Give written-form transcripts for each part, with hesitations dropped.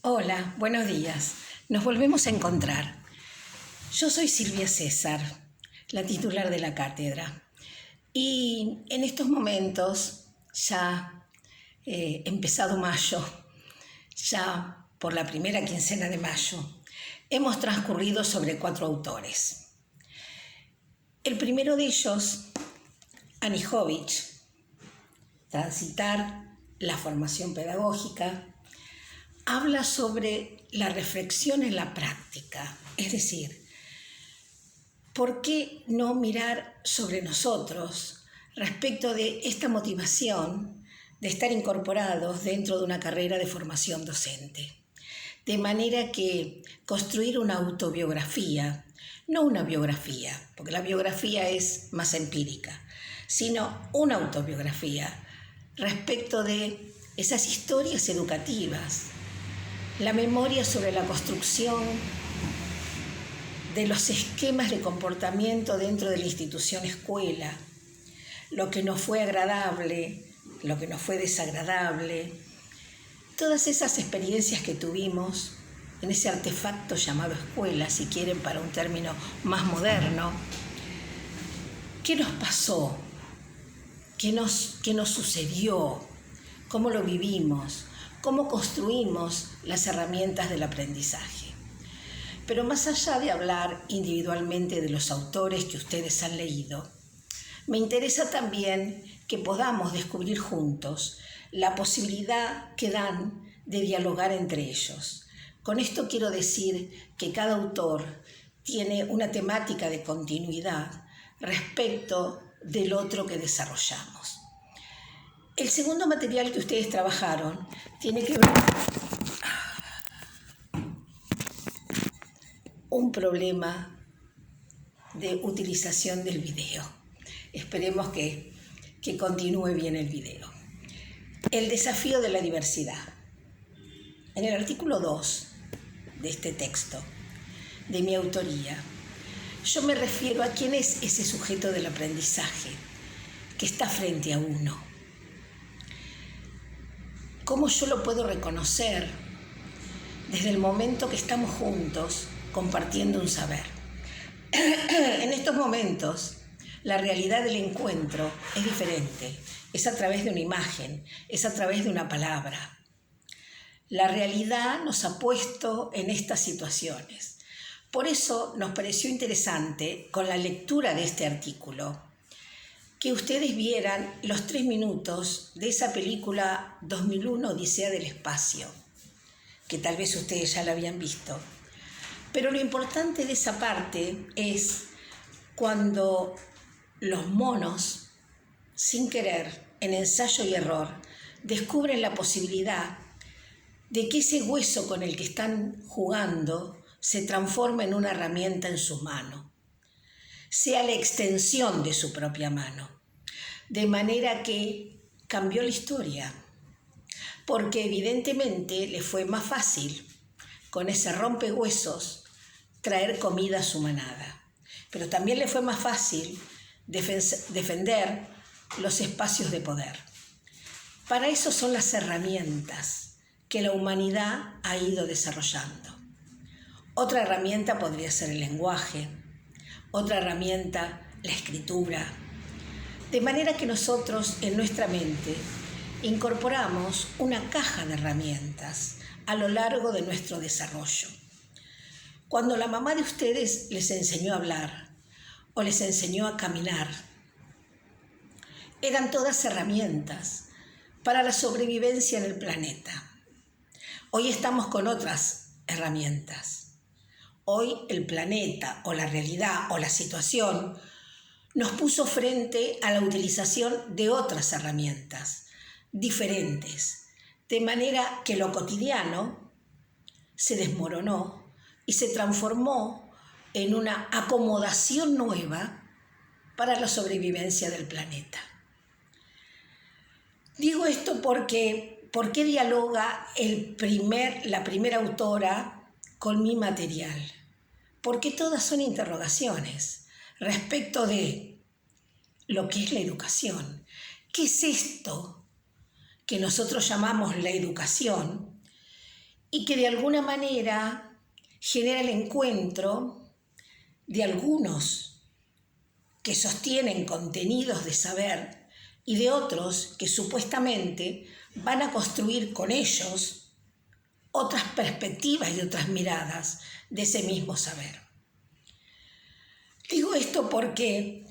Hola, buenos días. Nos volvemos a encontrar. Yo soy Silvia César, la titular de la cátedra. Y en estos momentos, ya empezado mayo, ya por la primera quincena de mayo, hemos transcurrido sobre 4 autores. El primero de ellos, Anijovic, Transitar la formación pedagógica, habla sobre la reflexión en la práctica, es decir, ¿por qué no mirar sobre nosotros respecto de esta motivación de estar incorporados dentro de una carrera de formación docente? De manera que construir una autobiografía, no una biografía, porque la biografía es más empírica, sino una autobiografía respecto de esas historias educativas, la memoria sobre la construcción de los esquemas de comportamiento dentro de la institución escuela, lo que nos fue agradable, lo que nos fue desagradable, todas esas experiencias que tuvimos en ese artefacto llamado escuela, si quieren para un término más moderno. ¿Qué nos pasó? ¿Qué nos sucedió? ¿Cómo lo vivimos? ¿Cómo construimos las herramientas del aprendizaje? Pero más allá de hablar individualmente de los autores que ustedes han leído, me interesa también que podamos descubrir juntos la posibilidad que dan de dialogar entre ellos. Con esto quiero decir que cada autor tiene una temática de continuidad respecto del otro que desarrollamos. El segundo material que ustedes trabajaron tiene que ver un problema de utilización del video. Esperemos que continúe bien el video. El desafío de la diversidad. En el artículo 2 de este texto, de mi autoría, yo me refiero a quién es ese sujeto del aprendizaje que está frente a uno. ¿Cómo yo lo puedo reconocer desde el momento que estamos juntos compartiendo un saber? En estos momentos, la realidad del encuentro es diferente. Es a través de una imagen, es a través de una palabra. La realidad nos ha puesto en estas situaciones. Por eso nos pareció interesante, con la lectura de este artículo, que ustedes vieran los 3 minutos de esa película 2001, Odisea del Espacio, que tal vez ustedes ya la habían visto. Pero lo importante de esa parte es cuando los monos, sin querer, en ensayo y error, descubren la posibilidad de que ese hueso con el que están jugando se transforme en una herramienta en su mano, sea la extensión de su propia mano, de manera que cambió la historia, porque evidentemente le fue más fácil con ese rompehuesos traer comida a su manada, pero también le fue más fácil defender los espacios de poder. Para eso son las herramientas que la humanidad ha ido desarrollando. Otra herramienta podría ser el lenguaje, otra herramienta la escritura, de manera que nosotros en nuestra mente incorporamos una caja de herramientas a lo largo de nuestro desarrollo. Cuando la mamá de ustedes les enseñó a hablar o les enseñó a caminar, eran todas herramientas para la sobrevivencia en el planeta. Hoy estamos con otras herramientas. Hoy el planeta o la realidad o la situación nos puso frente a la utilización de otras herramientas diferentes, de manera que lo cotidiano se desmoronó y se transformó en una acomodación nueva para la sobrevivencia del planeta. Digo esto porque, ¿por qué dialoga la primera autora con mi material? Porque todas son interrogaciones respecto de lo que es la educación. ¿Qué es esto que nosotros llamamos la educación y que de alguna manera genera el encuentro de algunos que sostienen contenidos de saber y de otros que supuestamente van a construir con ellos otras perspectivas y otras miradas de ese mismo saber. Digo esto porque,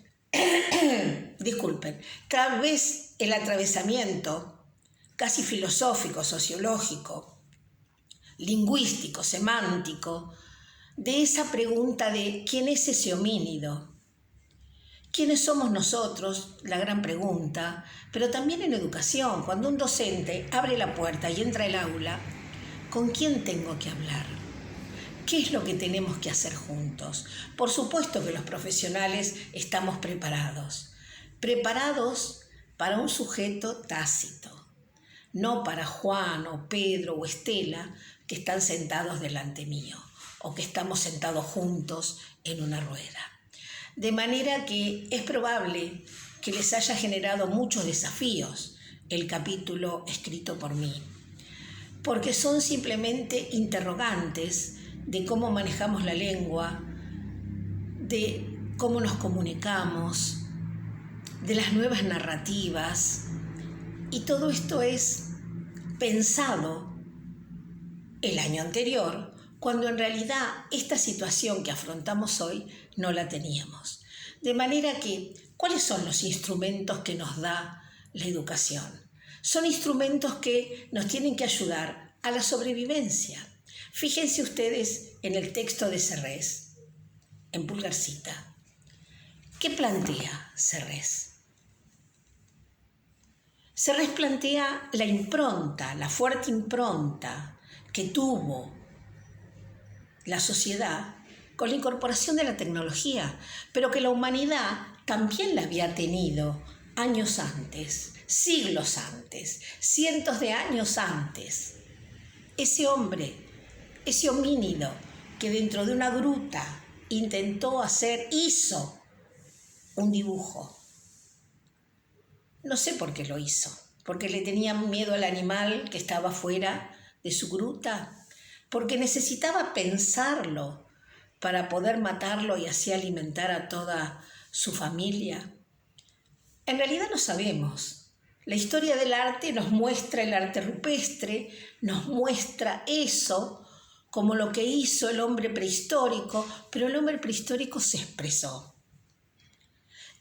disculpen, cada vez el atravesamiento casi filosófico, sociológico, lingüístico, semántico, de esa pregunta de ¿quién es ese homínido? ¿Quiénes somos nosotros? La gran pregunta, pero también en educación, cuando un docente abre la puerta y entra al aula, ¿con quién tengo que hablar? ¿Qué es lo que tenemos que hacer juntos? Por supuesto que los profesionales estamos preparados para un sujeto tácito, no para Juan o Pedro o Estela que están sentados delante mío o que estamos sentados juntos en una rueda. De manera que es probable que les haya generado muchos desafíos el capítulo escrito por mí, porque son simplemente interrogantes de cómo manejamos la lengua, de cómo nos comunicamos, de las nuevas narrativas, y todo esto es pensado el año anterior, cuando en realidad esta situación que afrontamos hoy no la teníamos. De manera que, ¿cuáles son los instrumentos que nos da la educación? Son instrumentos que nos tienen que ayudar a la sobrevivencia. Fíjense ustedes en el texto de Serres, en Pulgarcita. ¿Qué plantea Serres? Serres plantea la impronta, la fuerte impronta que tuvo la sociedad con la incorporación de la tecnología, pero que la humanidad también la había tenido años antes, siglos antes, cientos de años antes. Ese hombre, ese homínido que dentro de una gruta hizo un dibujo. No sé por qué lo hizo, porque le tenía miedo al animal que estaba fuera de su gruta, porque necesitaba pensarlo para poder matarlo y así alimentar a toda su familia. En realidad no sabemos. La historia del arte nos muestra el arte rupestre, nos muestra eso como lo que hizo el hombre prehistórico, pero el hombre prehistórico se expresó.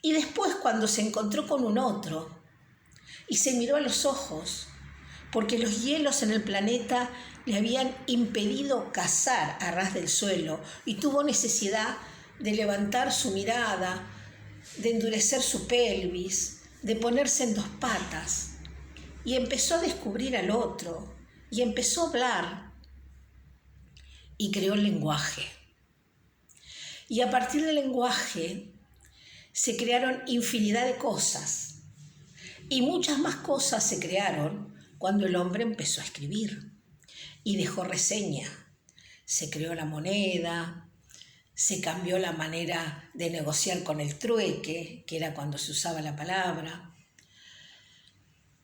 Y después, cuando se encontró con un otro y se miró a los ojos, porque los hielos en el planeta le habían impedido cazar a ras del suelo y tuvo necesidad de levantar su mirada, de endurecer su pelvis, de ponerse en dos patas, y empezó a descubrir al otro y empezó a hablar y creó el lenguaje. Y a partir del lenguaje se crearon infinidad de cosas, y muchas más cosas se crearon cuando el hombre empezó a escribir y dejó reseña. Se creó la moneda, se cambió la manera de negociar con el trueque, que era cuando se usaba la palabra.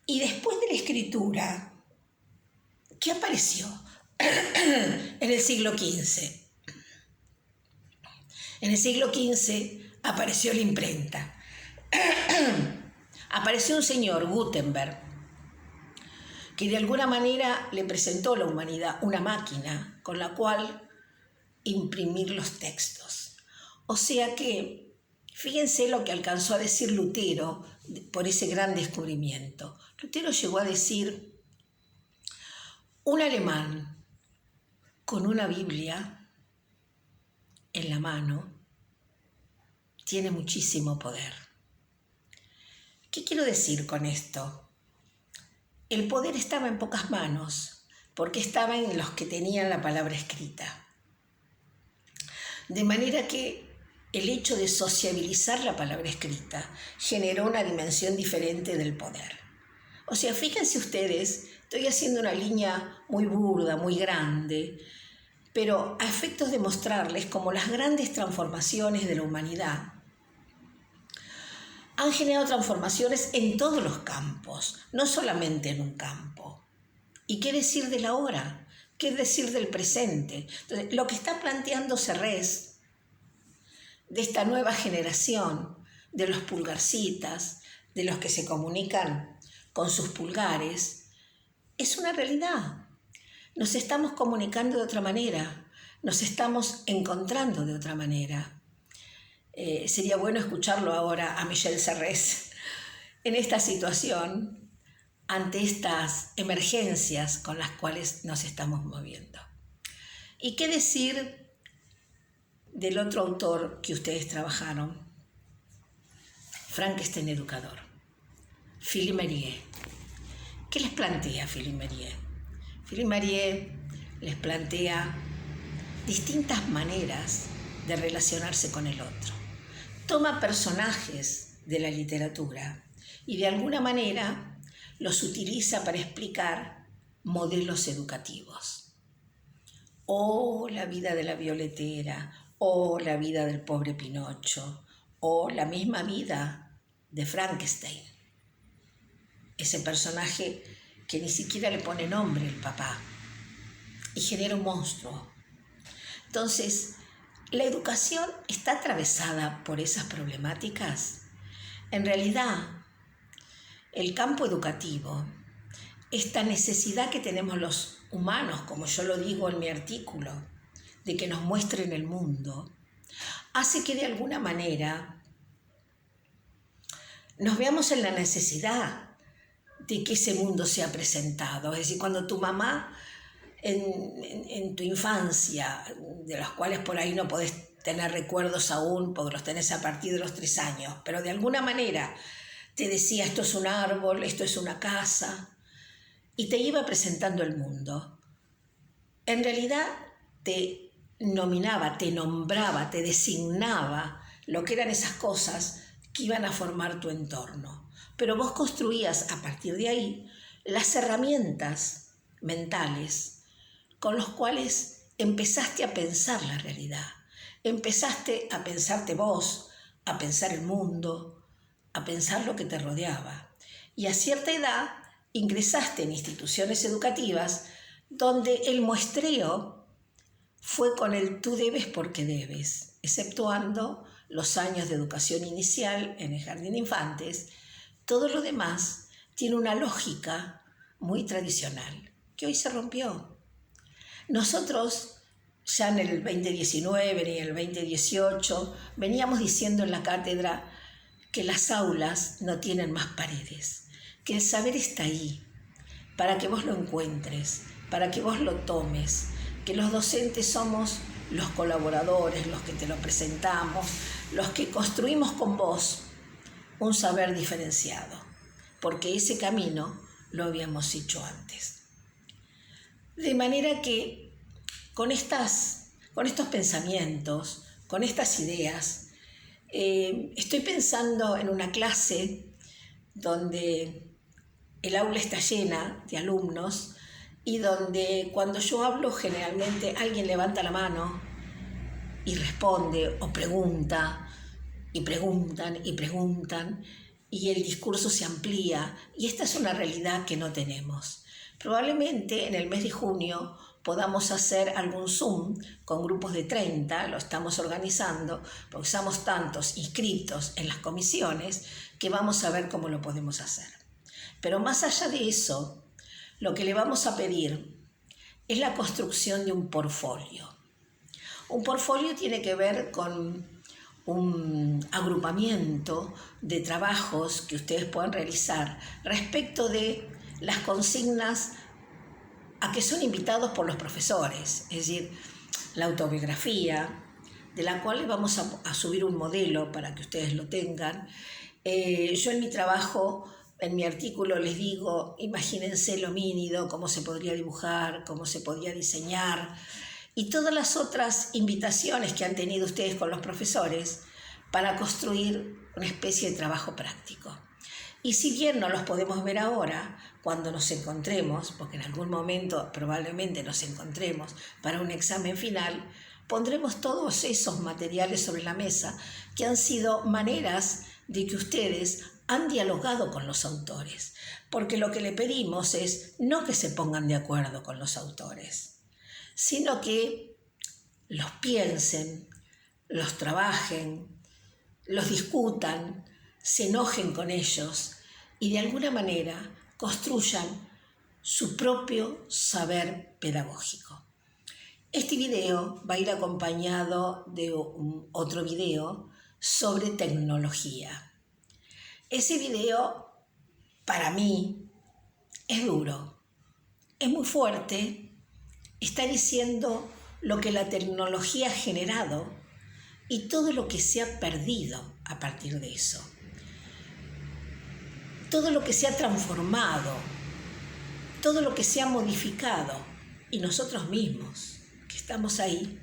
Y después de la escritura, ¿qué apareció? En el siglo XV. En el siglo XV apareció la imprenta. Apareció un señor, Gutenberg, que de alguna manera le presentó a la humanidad una máquina con la cual imprimir los textos. O sea que, fíjense lo que alcanzó a decir Lutero por ese gran descubrimiento. Lutero llegó a decir: un alemán con una Biblia en la mano tiene muchísimo poder. ¿Qué quiero decir con esto? El poder estaba en pocas manos, porque estaba en los que tenían la palabra escrita. De manera que el hecho de sociabilizar la palabra escrita generó una dimensión diferente del poder. O sea, fíjense ustedes, estoy haciendo una línea muy burda, muy grande, pero a efectos de mostrarles cómo las grandes transformaciones de la humanidad han generado transformaciones en todos los campos, no solamente en un campo. ¿Y qué decir de la hora? ¿Qué decir del presente? Entonces, lo que está planteando Serres, de esta nueva generación, de los pulgarcitas, de los que se comunican con sus pulgares, es una realidad. Nos estamos comunicando de otra manera, nos estamos encontrando de otra manera. Sería bueno escucharlo ahora a Michel Serres en esta situación, ante estas emergencias con las cuales nos estamos moviendo. ¿Y qué decir del otro autor que ustedes trabajaron? Frankenstein educador, Philippe Mérieux. ¿Qué les plantea Philippe Mérieux? Philippe Mérieux les plantea distintas maneras de relacionarse con el otro. Toma personajes de la literatura y de alguna manera los utiliza para explicar modelos educativos. O la vida de la violetera, o la vida del pobre Pinocho, o la misma vida de Frankenstein. Ese personaje que ni siquiera le pone nombre el papá y genera un monstruo. Entonces, ¿la educación está atravesada por esas problemáticas? En realidad, el campo educativo, esta necesidad que tenemos los humanos, como yo lo digo en mi artículo, de que nos muestren el mundo, hace que de alguna manera nos veamos en la necesidad de que ese mundo sea presentado. Es decir, cuando tu mamá en tu infancia, de los cuales por ahí no podés tener recuerdos aún, porque los tenés a partir de los 3 años, pero de alguna manera te decía, esto es un árbol, esto es una casa, y te iba presentando el mundo. En realidad te nominaba, te nombraba, te designaba lo que eran esas cosas que iban a formar tu entorno. Pero vos construías a partir de ahí las herramientas mentales con los cuales empezaste a pensar la realidad, empezaste a pensarte vos, a pensar el mundo, a pensar lo que te rodeaba. Y a cierta edad ingresaste en instituciones educativas donde el muestreo fue con el tú debes porque debes, exceptuando los años de educación inicial en el jardín de infantes. Todo lo demás tiene una lógica muy tradicional, que hoy se rompió. Nosotros, ya en el 2019 y en el 2018, veníamos diciendo en la cátedra que las aulas no tienen más paredes, que el saber está ahí, para que vos lo encuentres, para que vos lo tomes, que los docentes somos los colaboradores, los que te lo presentamos, los que construimos con vos un saber diferenciado, porque ese camino lo habíamos hecho antes. De manera que con estos pensamientos, con estas ideas, estoy pensando en una clase donde el aula está llena de alumnos y donde cuando yo hablo generalmente alguien levanta la mano y responde o pregunta y preguntan y preguntan y el discurso se amplía y esta es una realidad que no tenemos. Probablemente en el mes de junio podamos hacer algún Zoom con grupos de 30, lo estamos organizando, porque somos tantos inscritos en las comisiones que vamos a ver cómo lo podemos hacer. Pero más allá de eso, lo que le vamos a pedir es la construcción de un portfolio. Un portfolio tiene que ver con un agrupamiento de trabajos que ustedes puedan realizar respecto de las consignas a que son invitados por los profesores, es decir, la autobiografía, de la cual vamos a subir un modelo para que ustedes lo tengan. Yo en mi trabajo, en mi artículo les digo, imagínense el homínido, cómo se podría dibujar, cómo se podría diseñar, y todas las otras invitaciones que han tenido ustedes con los profesores para construir una especie de trabajo práctico. Y si bien no los podemos ver ahora, cuando nos encontremos, porque en algún momento probablemente nos encontremos para un examen final, pondremos todos esos materiales sobre la mesa que han sido maneras de que ustedes han dialogado con los autores. Porque lo que le pedimos es no que se pongan de acuerdo con los autores, sino que los piensen, los trabajen, los discutan, se enojen con ellos y de alguna manera construyan su propio saber pedagógico. Este video va a ir acompañado de otro video sobre tecnología. Ese video, para mí, es duro, es muy fuerte, está diciendo lo que la tecnología ha generado y todo lo que se ha perdido a partir de eso. Todo lo que se ha transformado, todo lo que se ha modificado y nosotros mismos, que estamos ahí,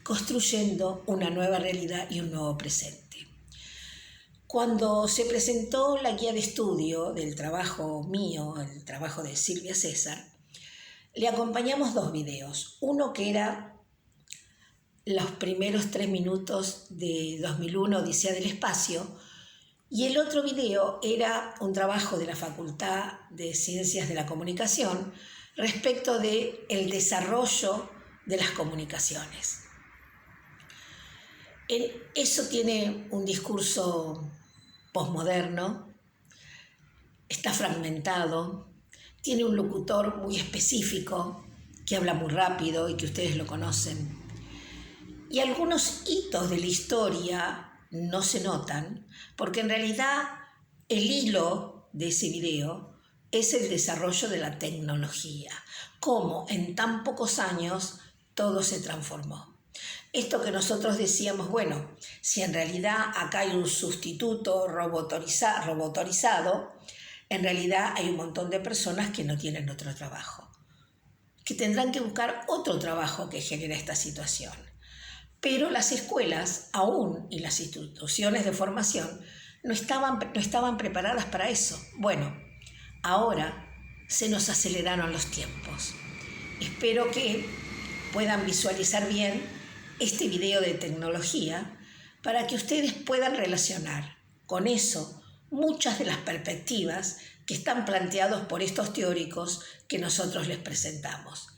construyendo una nueva realidad y un nuevo presente. Cuando se presentó la guía de estudio del trabajo mío, el trabajo de Silvia César, le acompañamos 2 videos. Uno que era los primeros 3 minutos de 2001, Odisea del Espacio, y el otro video era un trabajo de la Facultad de Ciencias de la Comunicación respecto del desarrollo de las comunicaciones. Eso tiene un discurso posmoderno, está fragmentado, tiene un locutor muy específico que habla muy rápido y que ustedes lo conocen. Y algunos hitos de la historia no se notan porque en realidad el hilo de ese video es el desarrollo de la tecnología, cómo en tan pocos años todo se transformó. Esto que nosotros decíamos, bueno, si en realidad acá hay un sustituto robotorizado, en realidad hay un montón de personas que no tienen otro trabajo, que tendrán que buscar otro trabajo que genere esta situación. Pero las escuelas aún y las instituciones de formación no estaban preparadas para eso. Bueno, ahora se nos aceleraron los tiempos. Espero que puedan visualizar bien este video de tecnología para que ustedes puedan relacionar con eso muchas de las perspectivas que están planteados por estos teóricos que nosotros les presentamos.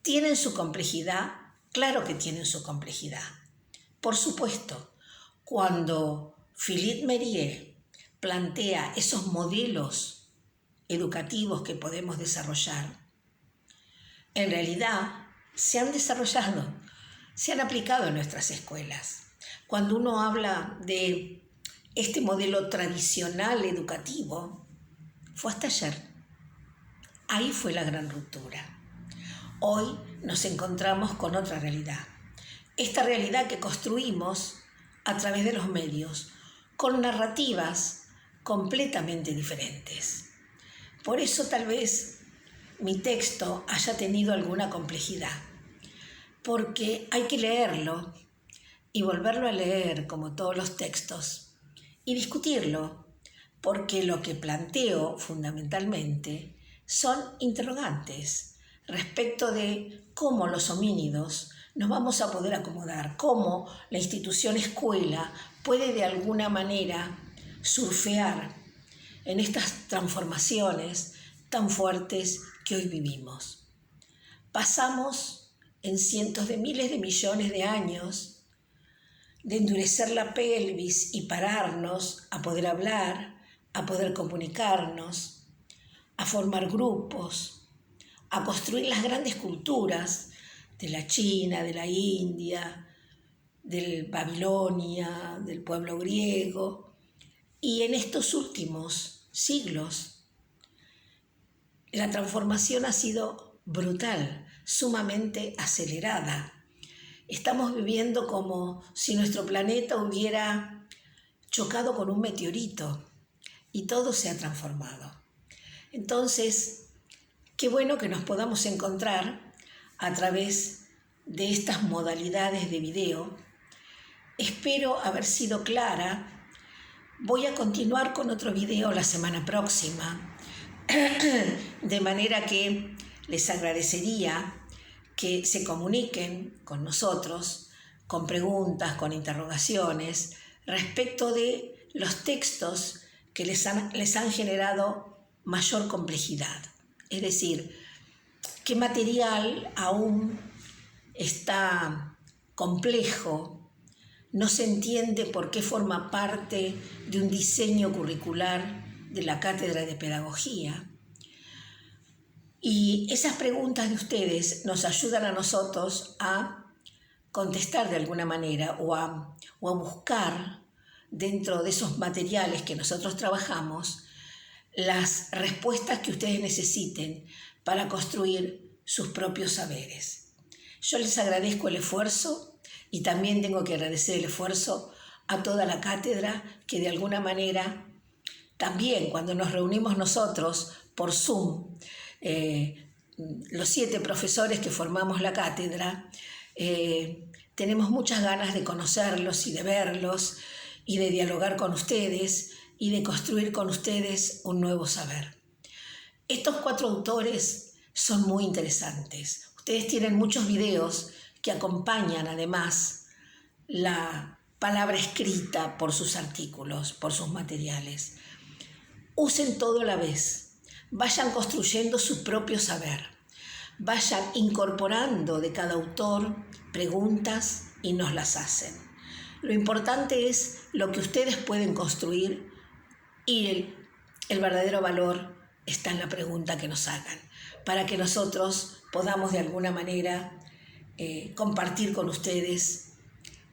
¿Tienen su complejidad? Claro que tienen su complejidad. Por supuesto, cuando Philippe Mérieux plantea esos modelos educativos que podemos desarrollar, en realidad se han desarrollado, se han aplicado en nuestras escuelas. Cuando uno habla de este modelo tradicional educativo, fue hasta ayer. Ahí fue la gran ruptura. Hoy nos encontramos con otra realidad. Esta realidad que construimos a través de los medios, con narrativas completamente diferentes. Por eso tal vez mi texto haya tenido alguna complejidad, porque hay que leerlo y volverlo a leer como todos los textos y discutirlo, porque lo que planteo fundamentalmente son interrogantes respecto de cómo los homínidos nos vamos a poder acomodar, cómo la institución escuela puede de alguna manera surfear en estas transformaciones tan fuertes que hoy vivimos. Pasamos en cientos de miles de millones de años de endurecer la pelvis y pararnos a poder hablar, a poder comunicarnos, a formar grupos, a construir las grandes culturas de la China, de la India, del Babilonia, del pueblo griego. Y en estos últimos siglos, la transformación ha sido brutal, sumamente acelerada. Estamos viviendo como si nuestro planeta hubiera chocado con un meteorito y todo se ha transformado. Entonces, qué bueno que nos podamos encontrar a través de estas modalidades de video. Espero haber sido clara. Voy a continuar con otro video la semana próxima, de manera que les agradecería que se comuniquen con nosotros, con preguntas, con interrogaciones, respecto de los textos que les han generado mayor complejidad. Es decir, qué material aún está complejo, no se entiende por qué forma parte de un diseño curricular de la Cátedra de Pedagogía. Y esas preguntas de ustedes nos ayudan a nosotros a contestar de alguna manera o a buscar dentro de esos materiales que nosotros trabajamos las respuestas que ustedes necesiten para construir sus propios saberes. Yo les agradezco el esfuerzo y también tengo que agradecer el esfuerzo a toda la cátedra que de alguna manera también cuando nos reunimos nosotros por Zoom, los 7 profesores que formamos la cátedra, tenemos muchas ganas de conocerlos y de verlos y de dialogar con ustedes y de construir con ustedes un nuevo saber. Estos 4 autores son muy interesantes. Ustedes tienen muchos videos que acompañan además la palabra escrita por sus artículos, por sus materiales. Usen todo a la vez. Vayan construyendo su propio saber. Vayan incorporando de cada autor preguntas y nos las hacen. Lo importante es lo que ustedes pueden construir y el verdadero valor está en la pregunta que nos hagan, para que nosotros podamos de alguna manera compartir con ustedes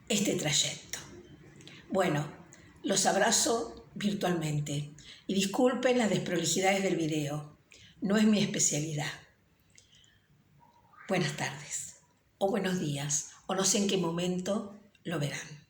este trayecto. Bueno, los abrazo virtualmente y disculpen las desprolijidades del video, no es mi especialidad. Buenas tardes, o buenos días, o no sé en qué momento lo verán.